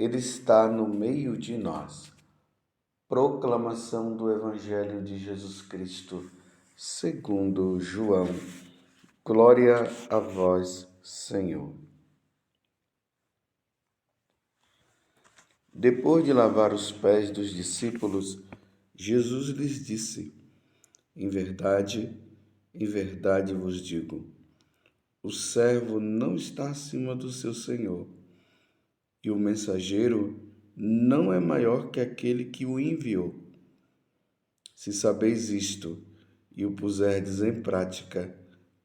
Ele está no meio de nós. Proclamação do Evangelho de Jesus Cristo, segundo João. Glória a vós, Senhor. Depois de lavar os pés dos discípulos, Jesus lhes disse: em verdade vos digo, o servo não está acima do seu senhor, e o mensageiro não é maior que aquele que o enviou. Se sabeis isto e o puserdes em prática,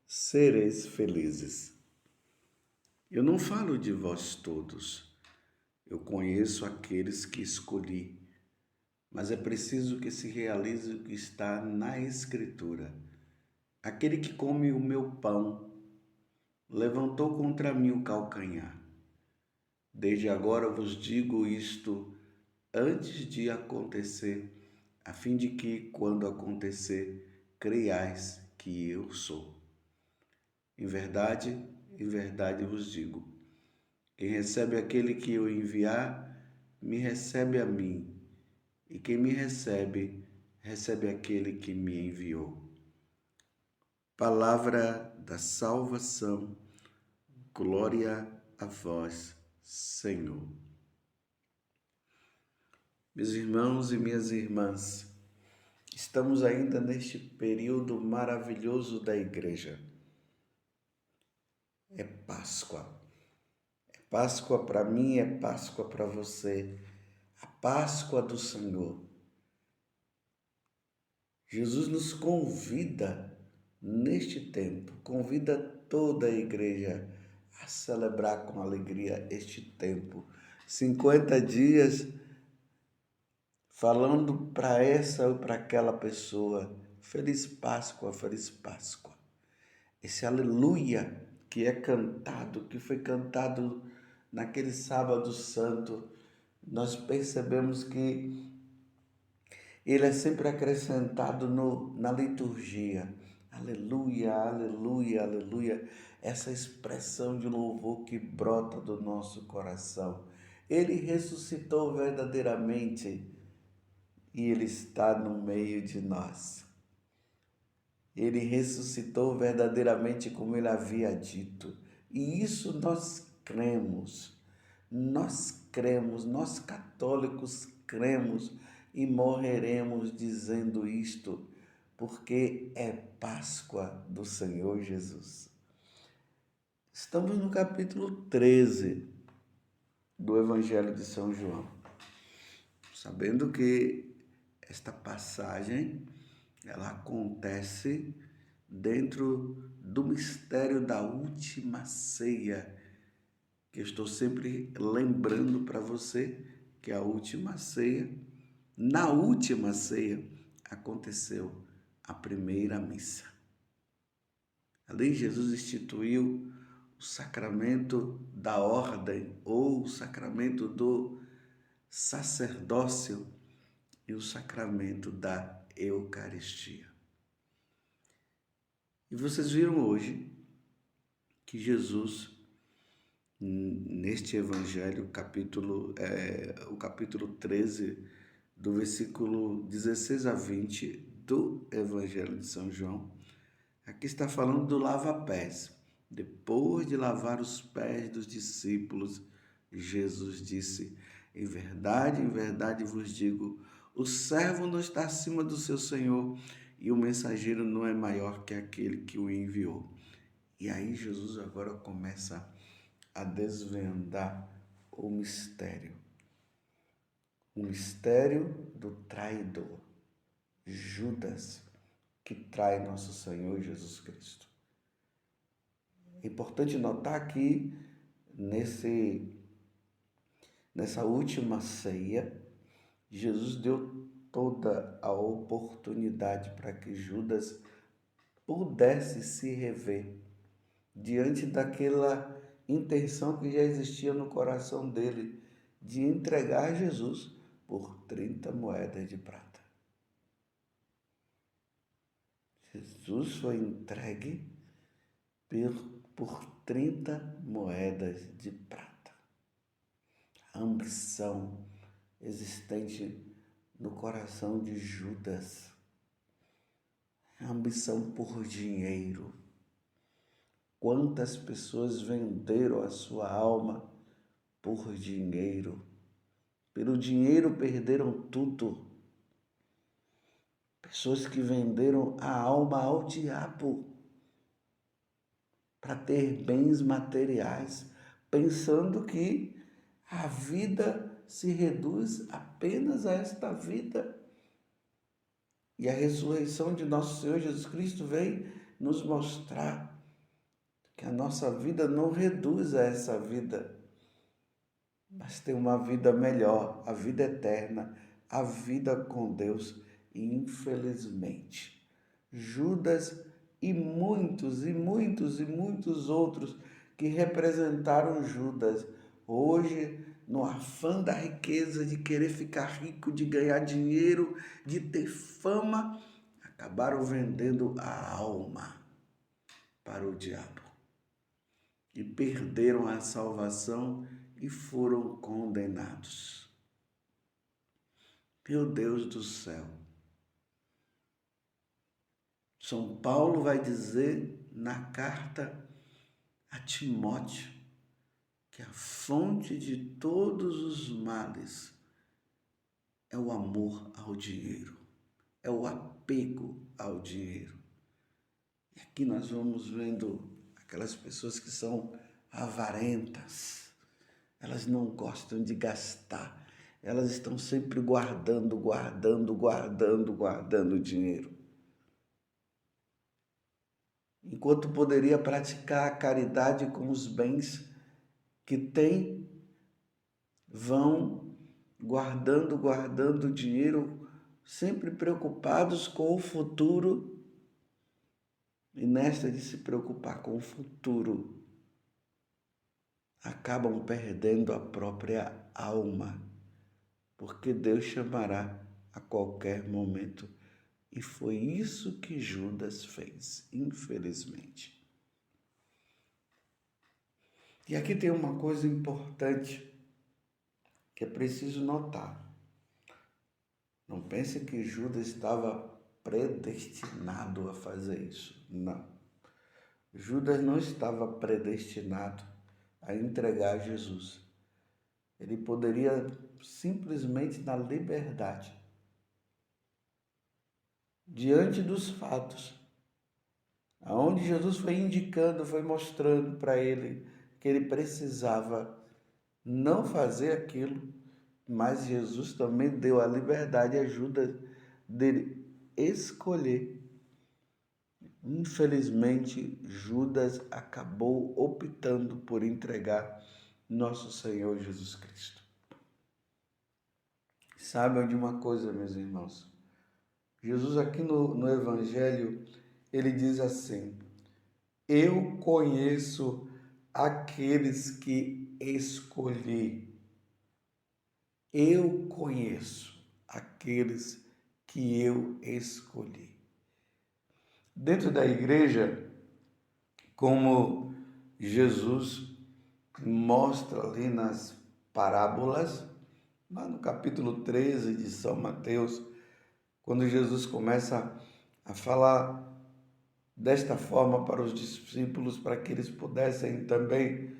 sereis felizes. Eu não falo de vós todos. Eu conheço aqueles que escolhi, mas é preciso que se realize o que está na Escritura. Aquele que come o meu pão levantou contra mim o calcanhar. Desde agora vos digo isto antes de acontecer, a fim de que, quando acontecer, creiais que eu sou. Em verdade vos digo, quem recebe aquele que eu enviar, me recebe a mim, e quem me recebe, recebe aquele que me enviou. Palavra da salvação, glória a vós, Senhor. Meus irmãos e minhas irmãs, estamos ainda neste período maravilhoso da igreja. É Páscoa. É Páscoa para mim, é Páscoa para você. A Páscoa do Senhor. Jesus nos convida neste tempo, convida toda a igreja a celebrar com alegria este tempo. 50 dias falando para essa ou para aquela pessoa, Feliz Páscoa, Feliz Páscoa. Esse aleluia que é cantado, que foi cantado naquele sábado santo, nós percebemos que ele é sempre acrescentado na liturgia. Aleluia, aleluia, aleluia. Essa expressão de louvor que brota do nosso coração. Ele ressuscitou verdadeiramente e Ele está no meio de nós. Ele ressuscitou verdadeiramente como Ele havia dito. E isso nós cremos. Nós católicos cremos e morreremos dizendo isto, porque é Páscoa do Senhor Jesus. Estamos no capítulo 13 do Evangelho de São João, sabendo que esta passagem ela acontece dentro do mistério da última ceia, que eu estou sempre lembrando para você que a última ceia, na última ceia, aconteceu a primeira missa. Ali Jesus instituiu o sacramento da ordem ou o sacramento do sacerdócio e o sacramento da Eucaristia. E vocês viram hoje que Jesus, neste Evangelho, o capítulo 13, do versículo 16 a 20 do Evangelho de São João, aqui está falando do lava-pés. Depois de lavar os pés dos discípulos, Jesus disse: em verdade vos digo, o servo não está acima do seu senhor e o mensageiro não é maior que aquele que o enviou. E aí Jesus agora começa a desvendar o mistério do traidor, Judas, que trai nosso Senhor Jesus Cristo. É importante notar que nessa última ceia, Jesus deu toda a oportunidade para que Judas pudesse se rever diante daquela intenção que já existia no coração dele de entregar Jesus por 30 moedas de prata. Jesus foi entregue por 30 moedas de prata. ambição existente no coração de Judas. A ambição por dinheiro. Quantas pessoas venderam a sua alma por dinheiro? Pelo dinheiro perderam tudo. Pessoas que venderam a alma ao diabo para ter bens materiais, pensando que a vida se reduz apenas a esta vida. E a ressurreição de nosso Senhor Jesus Cristo vem nos mostrar que a nossa vida não reduz a essa vida, mas tem uma vida melhor, a vida eterna, a vida com Deus. E infelizmente, Judas e muitos outros que representaram Judas, hoje, no afã da riqueza, de querer ficar rico, de ganhar dinheiro, de ter fama, acabaram vendendo a alma para o diabo e perderam a salvação e foram condenados. Meu Deus do céu! São Paulo vai dizer na carta a Timóteo que a fonte de todos os males é o amor ao dinheiro, é o apego ao dinheiro. E aqui nós vamos vendo aquelas pessoas que são avarentas, elas não gostam de gastar, elas estão sempre guardando dinheiro. Enquanto poderia praticar a caridade com os bens que tem, vão guardando dinheiro, sempre preocupados com o futuro. E nesta de se preocupar com o futuro, acabam perdendo a própria alma, porque Deus chamará a qualquer momento. E foi isso que Judas fez, infelizmente. E aqui tem uma coisa importante que é preciso notar. Não pense que Judas estava predestinado a fazer isso. Não. Judas não estava predestinado a entregar Jesus. Ele poderia simplesmente, na liberdade, diante dos fatos, aonde Jesus foi indicando, foi mostrando para ele que ele precisava não fazer aquilo, mas Jesus também deu a liberdade e ajuda dele escolher. Infelizmente, Judas acabou optando por entregar nosso Senhor Jesus Cristo. Sabem de uma coisa, meus irmãos? Jesus aqui no Evangelho, ele diz assim: eu conheço aqueles que escolhi. Eu conheço aqueles que eu escolhi. Dentro da igreja, como Jesus mostra ali nas parábolas, lá no capítulo 13 de São Mateus, quando Jesus começa a falar desta forma para os discípulos, para que eles pudessem também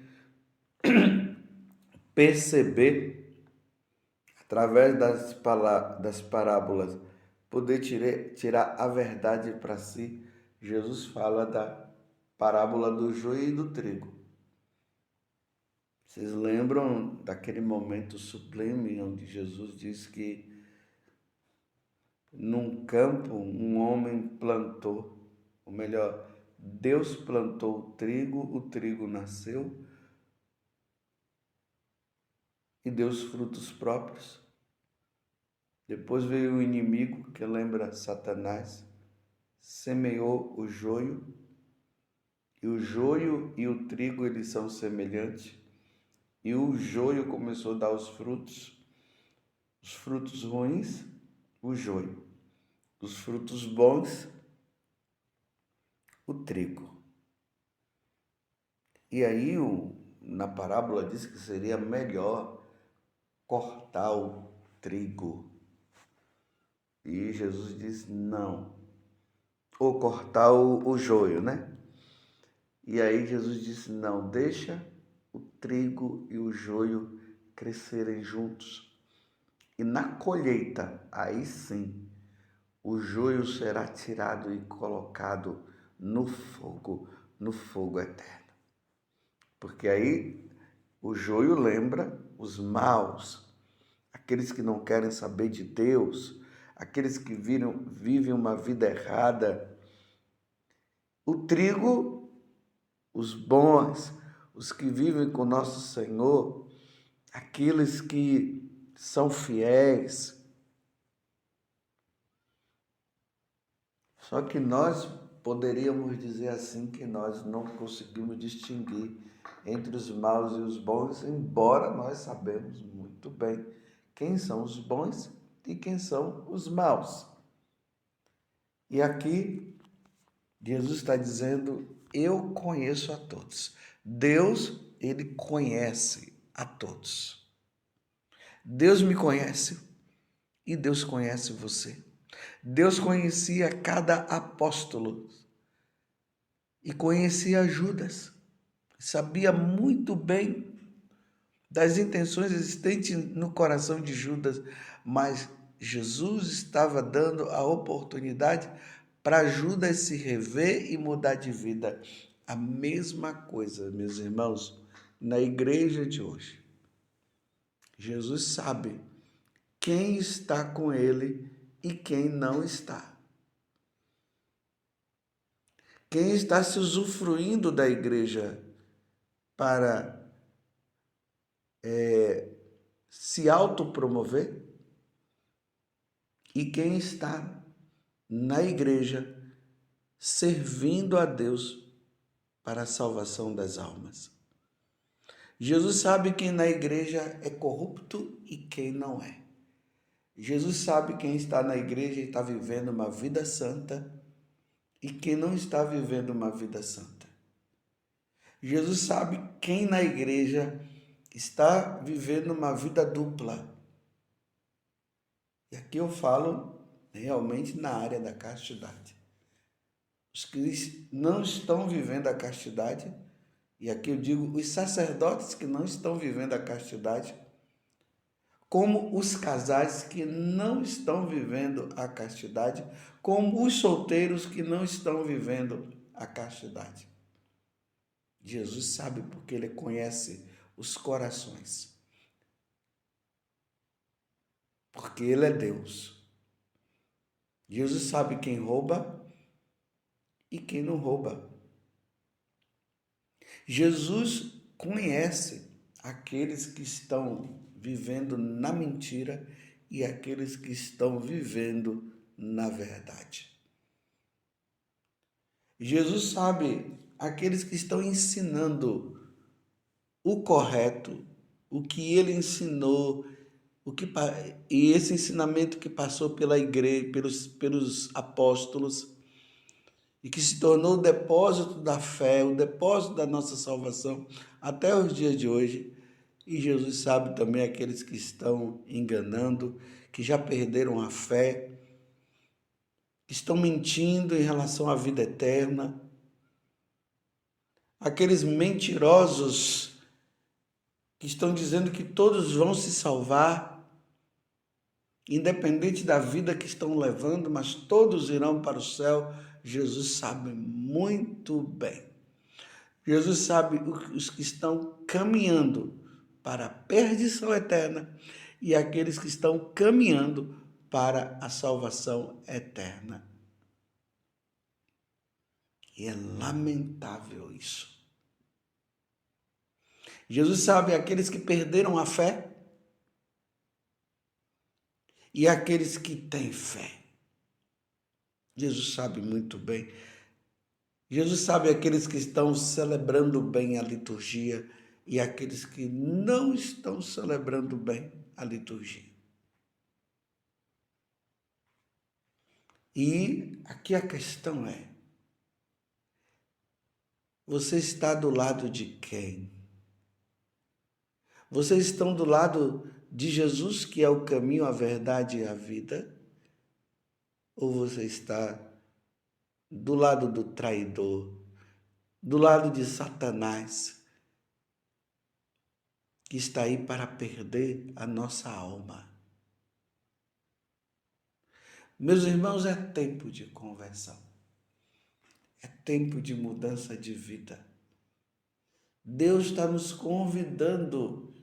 perceber, através das parábolas, poder tirar a verdade para si. Jesus fala da parábola do joio e do trigo. Vocês lembram daquele momento sublime onde Jesus diz que num campo um homem plantou, ou melhor, Deus plantou o trigo nasceu e deu os frutos próprios. Depois veio o inimigo, que lembra Satanás, semeou o joio, e o joio e o trigo eles são semelhantes, e o joio começou a dar os frutos ruins, o joio, os frutos bons, o trigo. E aí na parábola diz que seria melhor cortar o trigo. E Jesus diz não. Ou cortar o joio, né? E aí Jesus disse, não, deixa o trigo e o joio crescerem juntos. E na colheita, aí sim, o joio será tirado e colocado no fogo eterno. Porque aí o joio lembra os maus, aqueles que não querem saber de Deus, aqueles que vivem uma vida errada. O trigo, os bons, os que vivem com nosso Senhor, aqueles que são fiéis. Só que nós poderíamos dizer assim que nós não conseguimos distinguir entre os maus e os bons, embora nós sabemos muito bem quem são os bons e quem são os maus. E aqui Jesus está dizendo, eu conheço a todos. Deus, ele conhece a todos. Deus me conhece e Deus conhece você. Deus conhecia cada apóstolo e conhecia Judas. Sabia muito bem das intenções existentes no coração de Judas, mas Jesus estava dando a oportunidade para Judas se rever e mudar de vida. A mesma coisa, meus irmãos, na igreja de hoje. Jesus sabe quem está com ele e quem não está. Quem está se usufruindo da igreja para se autopromover e quem está na igreja servindo a Deus para a salvação das almas. Jesus sabe quem na igreja é corrupto e quem não é. Jesus sabe quem está na igreja e está vivendo uma vida santa e quem não está vivendo uma vida santa. Jesus sabe quem na igreja está vivendo uma vida dupla. E aqui eu falo realmente na área da castidade. Os que não estão vivendo a castidade, e aqui eu digo os sacerdotes que não estão vivendo a castidade, como os casais que não estão vivendo a castidade, como os solteiros que não estão vivendo a castidade. Jesus sabe porque ele conhece os corações. Porque ele é Deus. Jesus sabe quem rouba e quem não rouba. Jesus conhece aqueles que estão vivendo na mentira e aqueles que estão vivendo na verdade. Jesus sabe aqueles que estão ensinando o correto, o que ele ensinou, e esse ensinamento que passou pela igreja, pelos apóstolos, e que se tornou o depósito da fé, o depósito da nossa salvação até os dias de hoje. E Jesus sabe também aqueles que estão enganando, que já perderam a fé, que estão mentindo em relação à vida eterna, aqueles mentirosos que estão dizendo que todos vão se salvar, independente da vida que estão levando, mas todos irão para o céu. Jesus sabe muito bem. Jesus sabe os que estão caminhando para a perdição eterna e aqueles que estão caminhando para a salvação eterna. E é lamentável isso. Jesus sabe aqueles que perderam a fé e aqueles que têm fé. Jesus sabe muito bem. Jesus sabe aqueles que estão celebrando bem a liturgia e aqueles que não estão celebrando bem a liturgia. E aqui a questão é, você está do lado de quem? Vocês estão do lado de Jesus, que é o caminho, a verdade e a vida? Ou você está do lado do traidor, do lado de Satanás, que está aí para perder a nossa alma? Meus irmãos, é tempo de conversão. É tempo de mudança de vida. Deus está nos convidando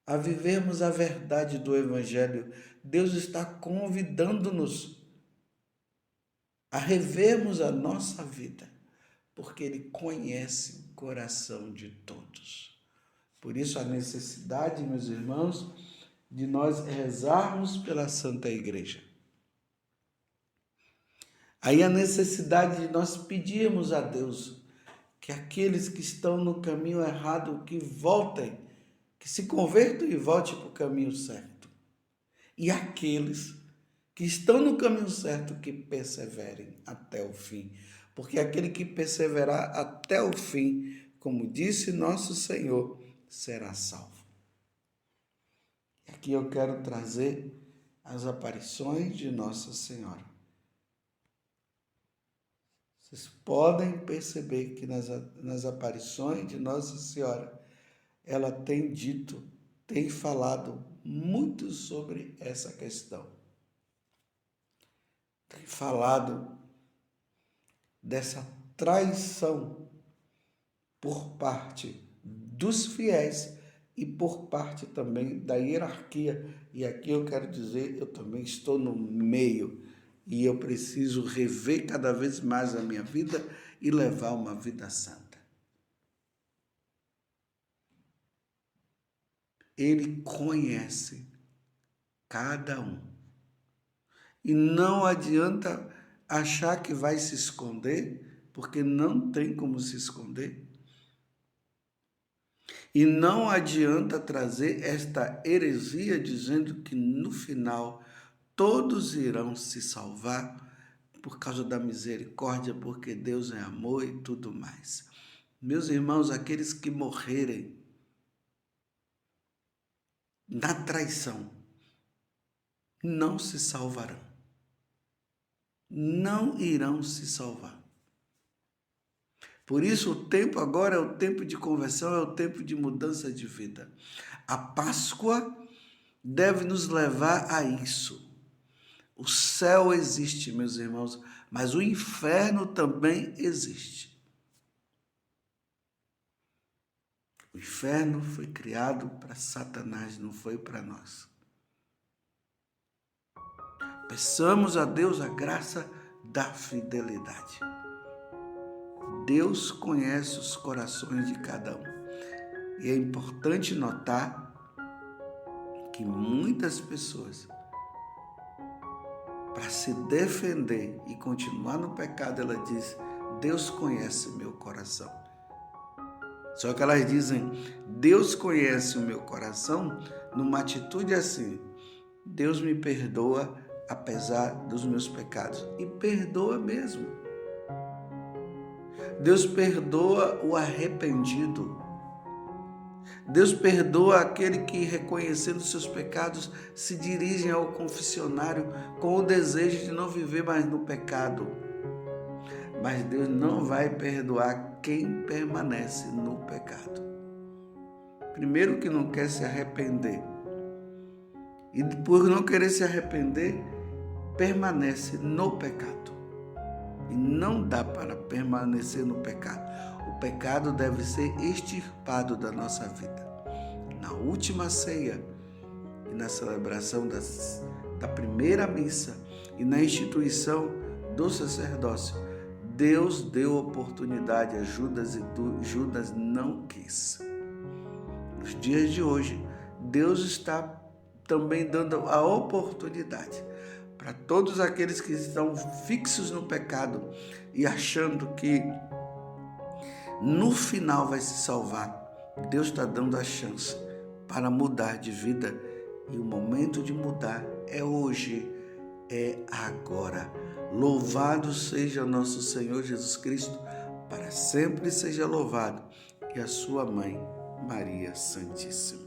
a vivermos a verdade do Evangelho. Deus está convidando-nos a revermos a nossa vida, porque Ele conhece o coração de todos. Por isso a necessidade, meus irmãos, de nós rezarmos pela Santa Igreja. Aí a necessidade de nós pedirmos a Deus que aqueles que estão no caminho errado, que voltem, que se convertam e voltem para o caminho certo. E aqueles que estão no caminho certo, que perseverem até o fim. Porque aquele que perseverar até o fim, como disse nosso Senhor, será salvo. Aqui eu quero trazer as aparições de Nossa Senhora. Vocês podem perceber que nas aparições de Nossa Senhora, ela tem dito, tem falado muito sobre essa questão. Tem falado dessa traição por parte dos fiéis e por parte também da hierarquia. E aqui eu quero dizer, eu também estou no meio. E eu preciso rever cada vez mais a minha vida e levar uma vida santa. Ele conhece cada um. E não adianta achar que vai se esconder, porque não tem como se esconder. E não adianta trazer esta heresia dizendo que no final todos irão se salvar por causa da misericórdia, porque Deus é amor e tudo mais. Meus irmãos, aqueles que morrerem na traição não se salvarão. Não irão se salvar. Por isso, o tempo agora é o tempo de conversão, é o tempo de mudança de vida. A Páscoa deve nos levar a isso. O céu existe, meus irmãos, mas o inferno também existe. O inferno foi criado para Satanás, não foi para nós. Peçamos a Deus a graça da fidelidade. Deus conhece os corações de cada um. E é importante notar que muitas pessoas, para se defender e continuar no pecado, ela diz, Deus conhece meu coração. Só que elas dizem, Deus conhece o meu coração, numa atitude assim, Deus me perdoa apesar dos meus pecados. E perdoa mesmo. Deus perdoa o arrependido. Deus perdoa aquele que, reconhecendo seus pecados, se dirigem ao confessionário com o desejo de não viver mais no pecado. Mas Deus não vai perdoar quem permanece no pecado. Primeiro que não quer se arrepender. E por não querer se arrepender, permanece no pecado. E não dá para permanecer no pecado. O pecado deve ser extirpado da nossa vida. Na última ceia e na celebração da primeira missa e na instituição do sacerdócio, Deus deu oportunidade a Judas e Judas não quis. Nos dias de hoje, Deus está também dando a oportunidade para todos aqueles que estão fixos no pecado e achando que no final vai se salvar. Deus está dando a chance para mudar de vida e o momento de mudar é hoje, é agora. Louvado seja nosso Senhor Jesus Cristo, para sempre seja louvado, e a sua mãe, Maria Santíssima.